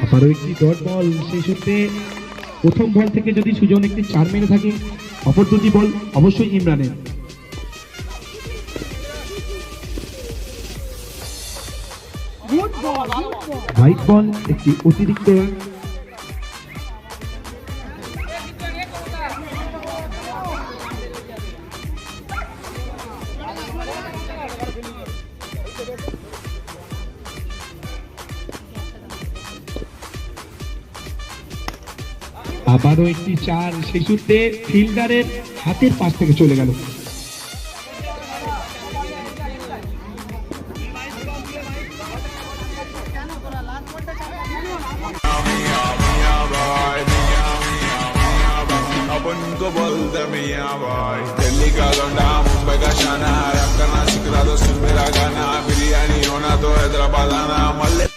আবারও একটি dot ball, সেই সূত্রে প্রথম বল থেকে যদি সুজন একটি 4 মেরে থাকে, অপর দুটি বল অবশ্যই ইমরানের। হোয়াইট বল, একটি অতিরিক্ত রান। আবারও একটি 4, সেই সূত্রে ফিল্ডারের হাতের পাশ থেকে চলে গেল। उनको बोलते मियां भाई, दिल्ली का लौंडा मुंबई का शाना, रैप करना सीख रहा तो सुन मेरा गाना, बिरयानी होना तो हैदराबाद आना, मल्ले